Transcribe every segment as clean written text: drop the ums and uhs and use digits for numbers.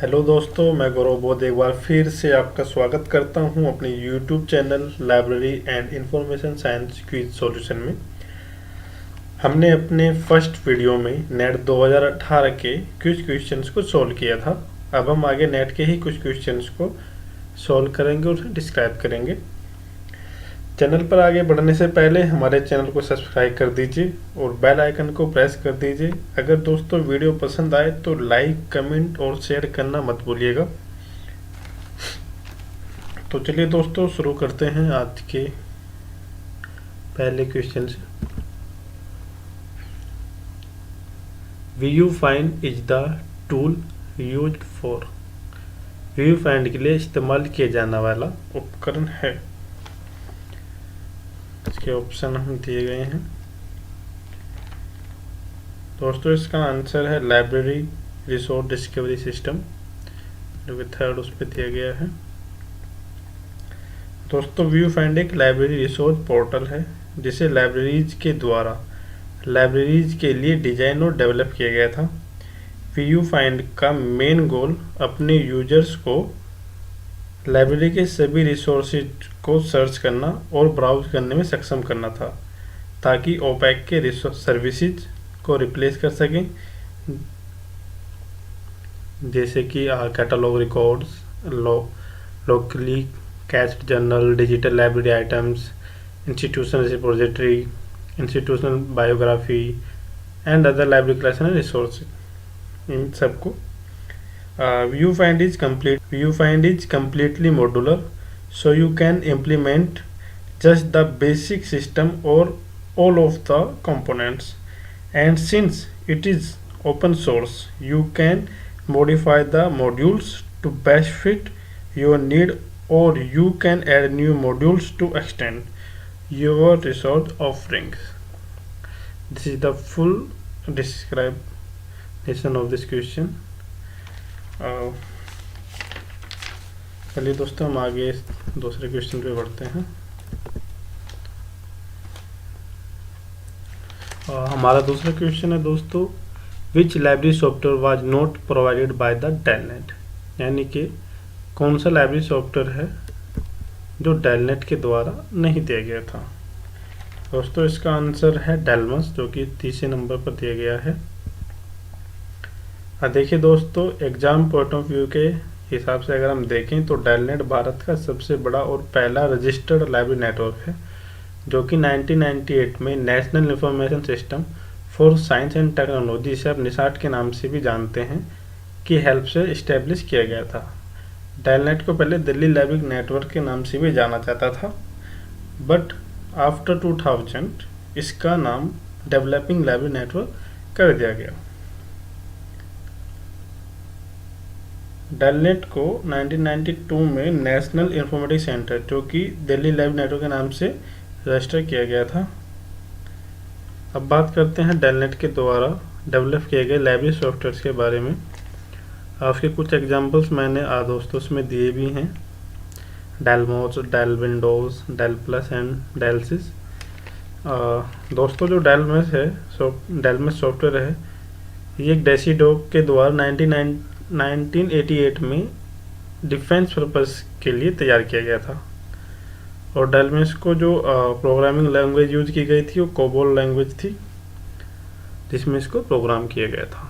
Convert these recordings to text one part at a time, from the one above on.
Hello दोस्तों, मैं गौरव बोध एक बार फिर से आपका स्वागत करता हूं अपने YouTube channel library and information science quiz solution में। हमने अपने फर्स्ट वीडियो में नेट 2018 के कुछ क्वेश्चंस को सॉल्व किया था। अब हम आगे नेट के ही कुछ क्वेश्चंस को सॉल्व करेंगे और उसे डिस्क्राइब करेंगे। चैनल पर आगे बढ़ने से पहले हमारे चैनल को सब्सक्राइब कर दीजिए और बेल आइकन को प्रेस कर दीजिए। अगर दोस्तों वीडियो पसंद आए तो लाइक, कमेंट और शेयर करना मत भूलिएगा। तो चलिए दोस्तों शुरू करते हैं आज के पहले क्वेश्चन से। View find is the tool used for. View find के लिए इस्तेमाल किया जाने वाला उपकरण है। इसके ऑप्शन हम दिए गए हैं दोस्तों। इसका आंसर है लाइब्रेरी रिसोर्स डिस्कवरी सिस्टम, जो कि थर्ड उस पर दिया गया है। दोस्तों व्यू फाइंड एक लाइब्रेरी रिसोर्स पोर्टल है जिसे लाइब्रेरीज के द्वारा लाइब्रेरीज के लिए डिजाइन और डेवलप किया गया था। व्यू फाइंड का मेन गोल अपने यूजर्स को लाइब्रेरी के सभी रिसोर्सेज को सर्च करना और ब्राउज करने में सक्षम करना था, ताकि ओपेक के रिसोर्स सर्विसेज को रिप्लेस कर सकें, जैसे कि catalog records, locally cached journal, digital library items, institutional repository, institutional biography and other library collection and resource. इन सबको VuFind is completely modular, so you can implement just the basic system or all of the components, and since it is open source you can modify the modules to best fit your need, or you can add new modules to extend your resource offerings. This is the full description of this question. चलिए दोस्तों हम आगे दूसरे question पे बढ़ते हैं। हमारा दूसरा क्वेश्चन है दोस्तों, which library software was not provided by the telnet. यानी कि कौन सा लाइब्रेरी सॉफ्टवेयर है जो टेलनेट के द्वारा नहीं दिया गया था। दोस्तों इसका आंसर है डेल्मस, जो कि तीसरे नंबर पर दिया गया है। देखिए दोस्तों, एग्जाम पॉइंट ऑफ व्यू के हिसाब से अगर हम देखें तो टेलनेट भारत का सबसे बड़ा और पहला रजिस्टर्ड लाइब्रेरी नेटवर्क है, जो कि 1998 में national information system for science and technology, जिसे आप निसाट के नाम से भी जानते हैं, की हेल्प से इस्टेब्लिश किया गया था। टेलनेट को पहले दिल्ली लाइब्रेरी नेटवर्क के नाम से भी जाना जाता था, बट आफ्टर 2000 इसका नाम डेवलपिंग लाइब्रेरी नेटवर्क कर दिया गया। टेलनेट को 1992 में नेशनल इंफॉर्मेटिक्स सेंटर, जो कि दिल्ली लाइब्रेरी नेटवर्क के नाम से रजिस्टर किया गया था। अब बात करते हैं टेलनेट के द्वारा डेवलप किए गए लाइब्रेरी सॉफ्टवेयर के बारे में। उसके कुछ एग्जांपल्स मैंने दोस्तों उसमें दिए भी हैं, Delmos, Del Windows, Del Plus and Delsis. दोस्तों जो डेलमेस सॉफ्टवेयर है, ये एक डेसीडॉक के द्वारा 1988 में डिफेंस पर्पस के लिए तैयार किया गया था। और डेलमेस को जो प्रोग्रामिंग लैंग्वेज यूज की गई थी वो कोबोल लैंग्वेज थी, जिसमें इसको प्रोग्राम किया गया था।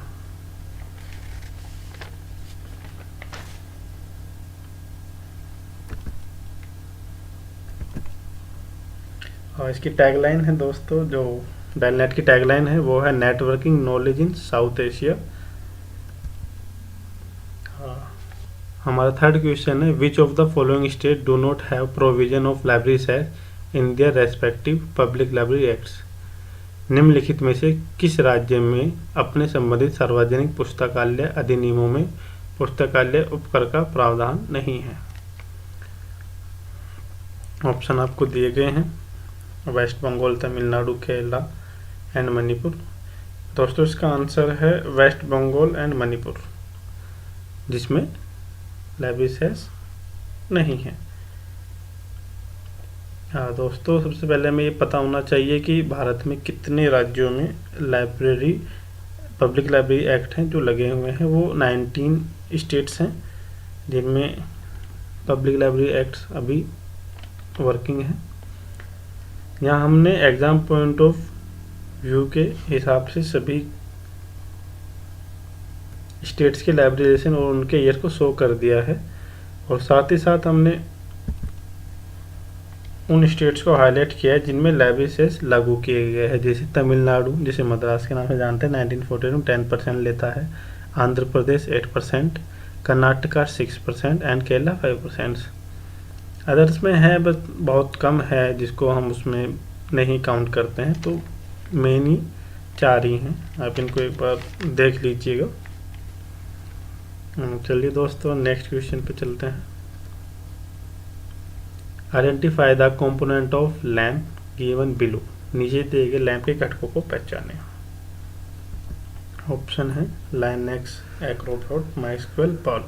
और इसकी टैगलाइन है दोस्तों, जो टेलनेट की टैगलाइन है वो है networking knowledge in south Asia. हमारा थर्ड क्वेश्चन है, which of the following state do not have provision of library set in their respective public library acts. निम्नलिखित में से किस राज्य में अपने संबंधित सार्वजनिक पुस्तकालय अधिनियमों में पुस्तकालय उपकर का प्रावधान नहीं है। ऑप्शन आपको दिए गए हैं, वेस्ट बंगाल, तमिलनाडु, केरला एंड मणिपुर। दोस्तों इसका आंसर है वेस्ट बंगाल एंड मणिपुर, जिसमें लाइब्रेरी सेस नहीं है। दोस्तों सबसे पहले हमें ये पता होना चाहिए कि भारत में कितने राज्यों में पब्लिक लाइब्रेरी एक्ट हैं जो लगे हुए हैं। वो स्टेट्स हैं जिनमें पब्लिक लाइब्रेरी एक्ट्स अभी वर्किंग है। यहाँ हमने एग्ज़ाम पॉइंट ऑफ व्यू के हिसाब से सभी स्टेट्स के लाइब्रेरिएशन और उनके ईयर को शो कर दिया है, और साथ ही साथ हमने उन स्टेट्स को हाईलाइट किया है जिनमें लाइब्रेरी सेस लागू किए गए हैं, जैसे तमिलनाडु, जिसे मद्रास के नाम से जानते हैं, 1942 में 10% लेता है, आंध्र प्रदेश 8%, कर्नाटका 6% एंड केरला 5%। अदर्स में है बस बहुत कम है जिसको हम उसमें नहीं काउंट करते हैं, तो मेन ही 4 ही हैं। आप इनको एक बार देख लीजिएगा। चलिए दोस्तों नेक्स्ट क्वेश्चन पे चलते हैं। Identify the component of lamp given below. नीचे दिए गए लैम्प के घटकों को पहचानें। ऑप्शन है लाइनेक्स, एक्रोबॉट, माइस्क्वेल, पर्ल।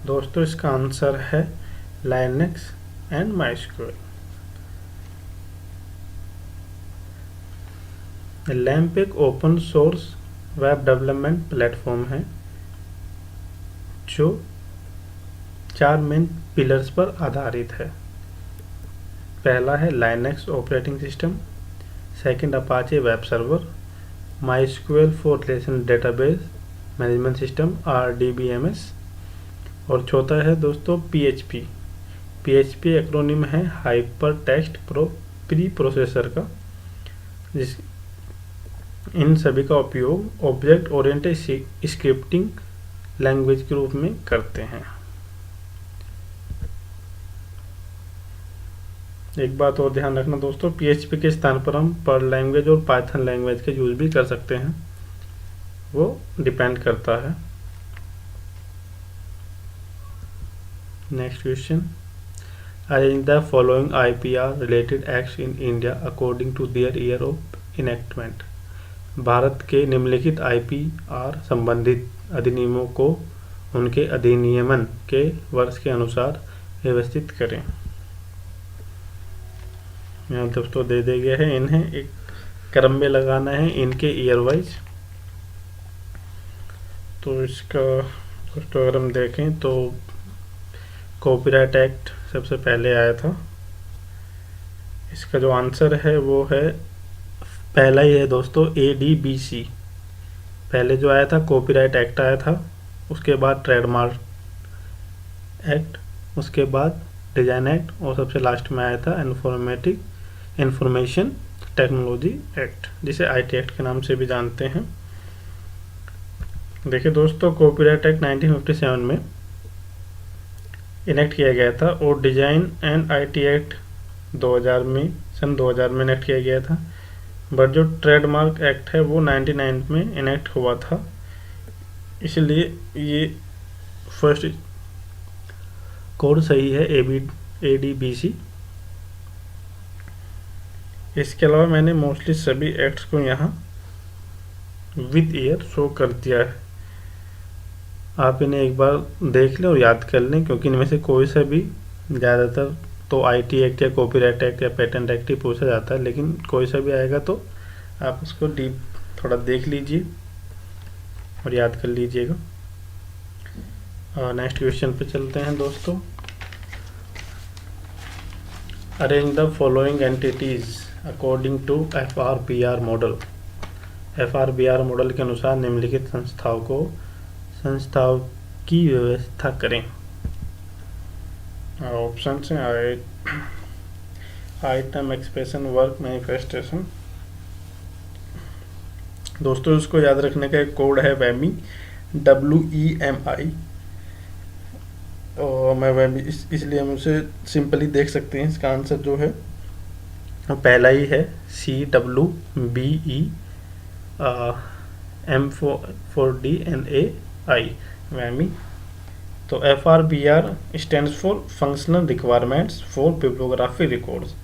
दोस्तों इसका आंसर है लाइनेक्स एंड माइस्क्वेल। लैम्प एक open source web development platform है जो 4 मेन पिलर्स पर आधारित है। पहला है Linux operating system, second Apache web server, MySQL for relational database management system RDBMS, और चौथा है दोस्तों PHP। PHP एक्रोनिम है हाइपर टेक्स्ट प्री प्रोसेसर का, जिस इन सभी का उपयोग ऑब्जेक्ट ओरिएंटेड स्क्रिप्टिंग लैंग्वेज के रूप में करते हैं। एक बात और ध्यान रखना दोस्तों, PHP के स्थान पर हम पर्ल लैंग्वेज और पाइथन लैंग्वेज का यूज भी कर सकते हैं, वो डिपेंड करता है। Next question, arrange the following IPR related acts in India according to their year of enactment. Bharat के निम्नलिखित IPR संबंधित अधिनियमों को उनके अधिनियमन के वर्ष के अनुसार व्यवस्थित करें। यहाँ दोस्तों दे गया है, इन्हें एक क्रम में लगाना है इनके ईयर वाइज। तो इसका दोस्तों अगर हम देखें तो कॉपीराइट एक्ट सबसे पहले आया था। इसका जो आंसर है वो है पहला ही है दोस्तों, ADBC। पहले जो आया था कॉपीराइट एक्ट आया था, उसके बाद ट्रेडमार्क एक्ट, उसके बाद डिजाइन एक्ट, और सबसे लास्ट में आया था इंफॉर्मेशन टेक्नोलॉजी एक्ट, जिसे IT एक्ट के नाम से भी जानते हैं। देखिए दोस्तों, कॉपीराइट एक्ट 1957 में इनेक्ट किया गया था, और डिजाइन एंड IT एक्ट 2000 में सन 2000 में इनेक्ट किया गया था। बट जो ट्रेडमार्क एक्ट है वो 99 में इनेक्ट हुआ था, इसलिए ये फर्स्ट कोड सही है ADBC। इसके अलावा मैंने मोस्टली सभी एक्ट्स को यहाँ विद ईयर शो कर दिया है। आप इन्हें एक बार देख लें और याद कर लें, क्योंकि इनमें से कोई सा भी ज़्यादातर तो IT एक्ट या कॉपीराइट एक्ट या पेटेंट एक्ट ही पूछा जाता है, लेकिन कोई सा भी आएगा तो आप उसको डीप थोड़ा देख लीजिए और याद कर लीजिएगा। नेक्स्ट क्वेश्चन पे चलते हैं दोस्तों। Arrange the following entities according to FRBR model. FRBR model के अनुसार निम्नलिखित संस्थाओं की व्यवस्था करें। ऑप्शन है आइटम, एक्सप्रेशन, वर्क, मैनिफेस्टेशन। दोस्तों इसको याद रखने का एक कोड है WEMI, WEMI, और मैं WEMI इसलिए हम उसे सिंपली देख सकते हैं। इसका आंसर जो है पहला ही है CWBE M4DNAI, WEMI। तो FRBR stands for functional requirements for bibliography records.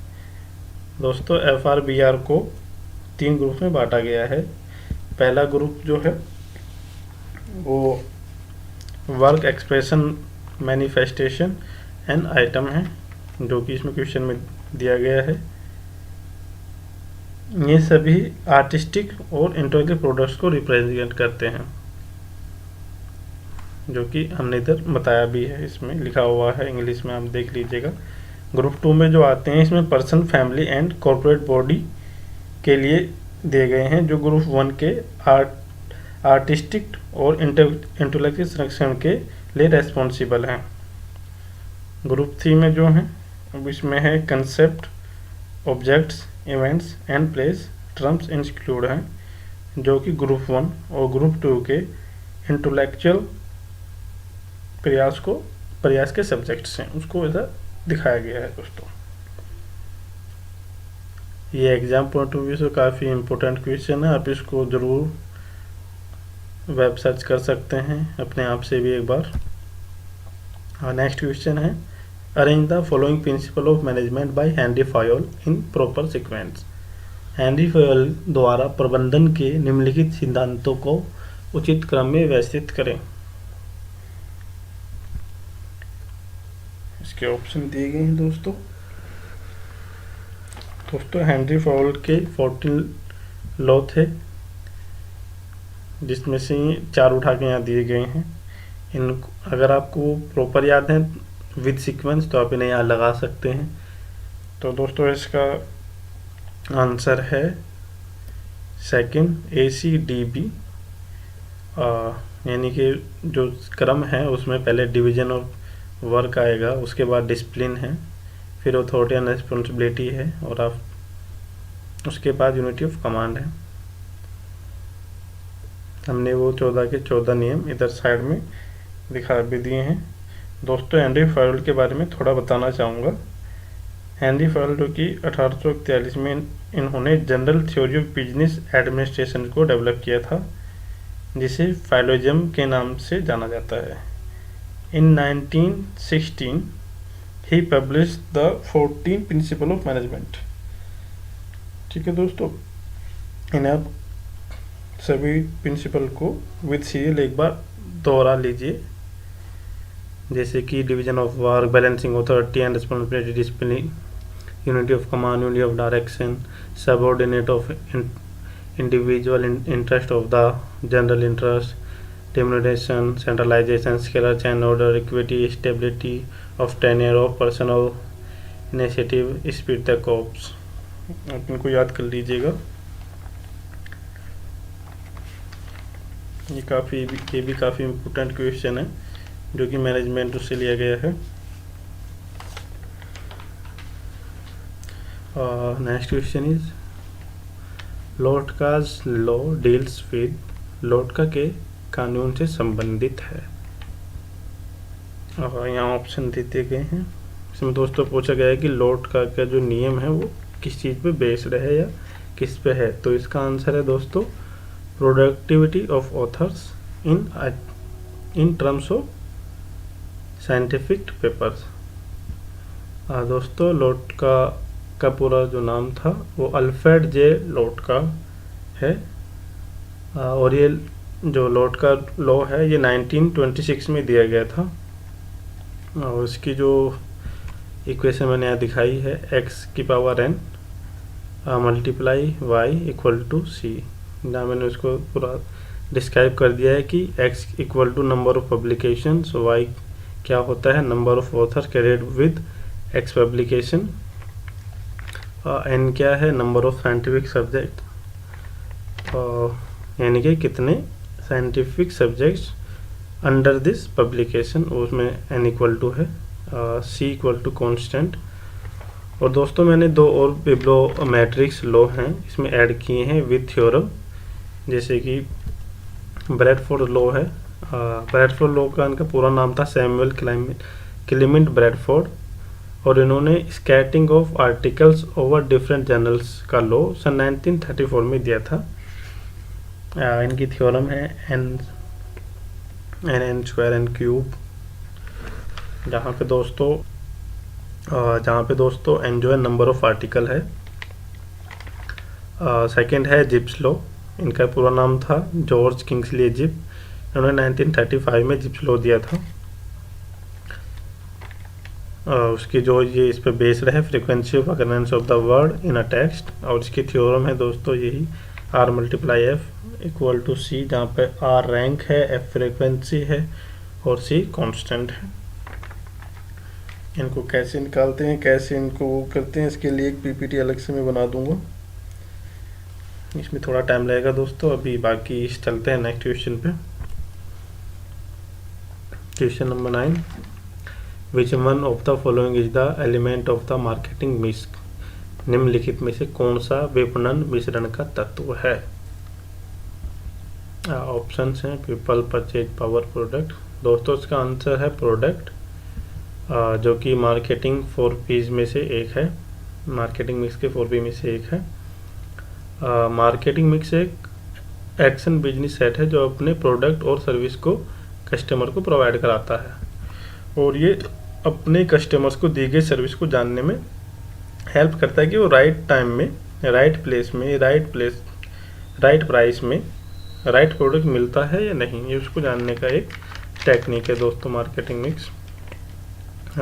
दोस्तों FRBR को 3 ग्रुप में बांटा गया है। पहला ग्रुप जो है वो work, expression, manifestation and item है, जो कि इसमें क्वेश्चन में दिया गया है। ये सभी आर्टिस्टिक और इंटेलेक्चुअल प्रोडक्ट्स को रिप्रेजेंट करते हैं। जो कि हमने इधर बताया भी है, इसमें लिखा हुआ है इंग्लिश में, आप देख लीजिएगा। ग्रुप 2 में जो आते हैं इसमें person, family and corporate body के लिए दिए गए हैं, जो ग्रुप 1 के आर्टिस्टिक और इंटेलेक्चुअल संरक्षण के लिए रेस्पॉन्सिबल हैं। ग्रुप 3 में जो है अब इसमें है concept, objects, events and place terms include हैं, जो कि ग्रुप 1 और ग्रुप 2 के इंटेलेक्चुअल प्रयास के सब्जेक्ट्स हैं, उसको ऐसा दिखाया गया है दोस्तों। ये एग्जाम पॉइंट ऑफ व्यू से काफ़ी इम्पोर्टेंट क्वेश्चन है, आप इसको ज़रूर वेब सर्च कर सकते हैं अपने आप से भी एक बार। नेक्स्ट क्वेश्चन है, arrange the following principle of management by Henry foil in proper sequence. Henry foil द्वारा प्रबंधन के निम्नलिखित सिद्धांतों को उचित क्रम में व्यवस्थित करें। इसके ऑप्शन दिए गए हैं दोस्तों। हेनरी फॉयल के 14 लॉ थे, जिसमें से 4 उठा के यहाँ दिए गए हैं। इन अगर आपको प्रॉपर याद है विद सीक्वेंस तो आप इन्हें यहाँ लगा सकते हैं। तो दोस्तों इसका आंसर है सेकंड, ACDB, यानी कि जो क्रम है उसमें पहले डिवीजन ऑफ वर्क आएगा, उसके बाद डिसिप्लिन है, फिर अथॉरिटी एंड रिस्पॉन्सिबिलिटी है, और आप उसके बाद यूनिटी ऑफ कमांड है। हमने वो 14 के 14 नियम इधर साइड में दिखा भी दिए हैं। दोस्तों हेनरी फॉयल के बारे में थोड़ा बताना चाहूँगा। हेनरी फॉयल जो कि 1841 में इन्होंने general theory of business administration को डेवलप किया था, जिसे फाइलोजम के नाम से जाना जाता है। In 1916 he published the 14 principle of management. ठीक है दोस्तों, इन्हें आप सभी प्रिंसिपल को विद सीरियल एक बार दोहरा लीजिए, जैसे कि division of work, balancing authority and responsibility, discipline, unity of command, unity of direction, subordinate of individual interest of the general interest, demonetisation, centralisation, scalar chain order, equity, stability of tenure of personal initiative, speed the corps. आप इनको याद कर लीजिएगा। ये भी काफ़ी important question है, जो कि मैनेजमेंट उससे लिया गया है। Next question is Lotka's law deals with, Lotka के कानून से संबंधित है। यहाँ ऑप्शन देते गए हैं। इसमें दोस्तों पूछा गया है कि लोटका का जो नियम है वो किस चीज़ पे बेस्ड है या किस पे है। तो इसका आंसर है दोस्तों productivity of authors in terms of scientific papers. दोस्तों लोटका का पूरा जो नाम था वो अल्फ्रेड जे लोटका है, और ये जो लोटका लॉ है ये 1926 में दिया गया था, और इसकी जो इक्वेशन मैंने यहाँ दिखाई है x⁴n मल्टीप्लाई y = c। यहाँ मैंने उसको पूरा डिस्क्राइब कर दिया है कि x = number of publication, y क्या होता है number of author carried with x publication, n क्या है नंबर ऑफ साइंटिफिक सब्जेक्ट, यानी कि कितने scientific subjects under this publication, उसमें n = है, c = कांस्टेंट। और दोस्तों मैंने 2 और बिब्लोमेट्रिक्स लॉ हैं इसमें ऐड किए हैं विद थ्योरम, जैसे कि ब्रैडफोर्ड लॉ है। ब्रैडफोर्ड लॉ का इनका पूरा नाम था सैमुअल क्लेमेंट ब्रैडफोर्ड, और इन्होंने scattering of articles over different journals का लॉ सन 1934 में दिया था। इनकी थ्योरम है n²n³, जहाँ पे दोस्तों n जो है नंबर ऑफ आर्टिकल है। सेकंड है जिप्स लॉ, इनका पूरा नाम था जॉर्ज किंग्सले जिप, इन्होंने 1935 में जिप्स लॉ दिया था। उसकी जो ये इस पर बेस्ड है frequency of occurrence of the word in a text, और इसकी थ्योरम है दोस्तों यही R × F = C, जहाँ पे R रैंक है, F फ्रीक्वेंसी है और सी कांस्टेंट है। इनको कैसे निकालते हैं, कैसे इनको वो करते हैं, इसके लिए एक पीपीटी अलग से मैं बना दूंगा। इसमें थोड़ा टाइम लगेगा दोस्तों। अभी बाकी चलते हैं नेक्स्ट क्वेश्चन पे। Question number 9, which one of the following is the element of the marketing mix. निम्नलिखित में से कौन सा विपणन मिश्रण का तत्व है। ऑप्शंस हैं पीपल, परचेज पावर, प्रोडक्ट। दोस्तों इसका आंसर है प्रोडक्ट, जो कि मार्केटिंग 4Ps में से एक है। मार्केटिंग मिक्स के 4P में से एक है। मार्केटिंग मिक्स एक एक्शन बिजनेस सेट है जो अपने प्रोडक्ट और सर्विस को कस्टमर को प्रोवाइड कराता है, और ये अपने कस्टमर्स को दी गई सर्विस को जानने में हेल्प करता है कि वो राइट टाइम में, राइट प्लेस में, राइट प्राइस में राइट प्रोडक्ट मिलता है या नहीं, ये उसको जानने का एक टेक्निक है दोस्तों मार्केटिंग मिक्स।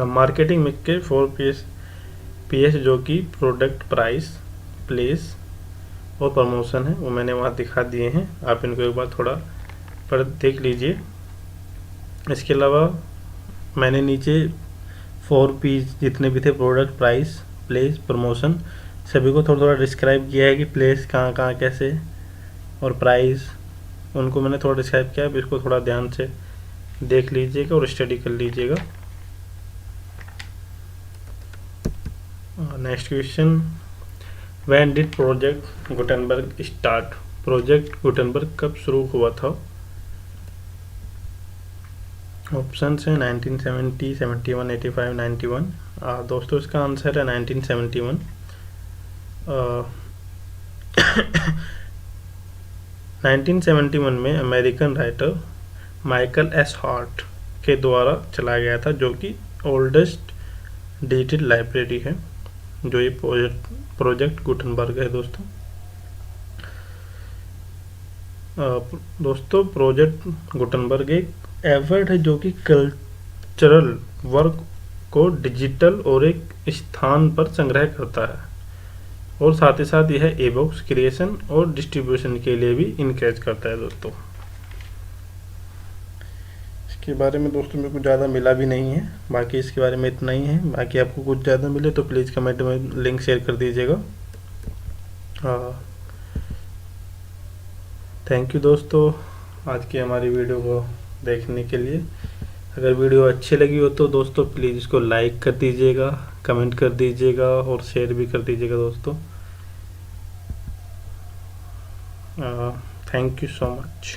मार्केटिंग मिक्स के 4Ps जो कि प्रोडक्ट, प्राइस, प्लेस और प्रमोशन है, वो मैंने वहाँ दिखा दिए हैं। आप इनको एक बार थोड़ा पढ़ देख लीजिए। इसके अलावा मैंने नीचे 4Ps जितने भी थे, प्रोडक्ट, प्राइस, प्लेस, प्रमोशन, सभी को थोड़ा थोड़ा डिस्क्राइब किया है कि प्लेस कहाँ कहाँ कैसे, और प्राइस, उनको मैंने थोड़ा डिस्क्राइब किया है। इसको थोड़ा ध्यान से देख लीजिएगा और स्टडी कर लीजिएगा। Next question, when did project Gutenberg start. Project Gutenberg कब शुरू हुआ था। ऑप्शंस हैं 1970, 71, 85, 91। दोस्तों इसका आंसर है 1971। 1971 में American writer Michael S heart के द्वारा चलाया गया था, जो कि ओल्डेस्ट डिजिटल लाइब्रेरी है, जो ये प्रोजेक्ट गुटेनबर्ग है दोस्तों। दोस्तों प्रोजेक्ट गुटेनबर्ग एक एफर्ट है जो कि कल्चरल वर्क को डिजिटल और एक स्थान पर संग्रह करता है, और साथ ही साथ यह ई-बुक्स क्रिएशन और डिस्ट्रीब्यूशन के लिए भी इनकरेज करता है दोस्तों। इसके बारे में दोस्तों मेरे को ज़्यादा मिला भी नहीं है, बाकी इसके बारे में इतना ही है। बाकी आपको कुछ ज़्यादा मिले तो प्लीज़ कमेंट में लिंक शेयर कर दीजिएगा। थैंक यू दोस्तों आज की हमारी वीडियो को देखने के लिए। अगर वीडियो अच्छी लगी हो तो दोस्तों प्लीज़ इसको लाइक कर दीजिएगा, कमेंट कर दीजिएगा और शेयर भी कर दीजिएगा दोस्तों। Thank you so much.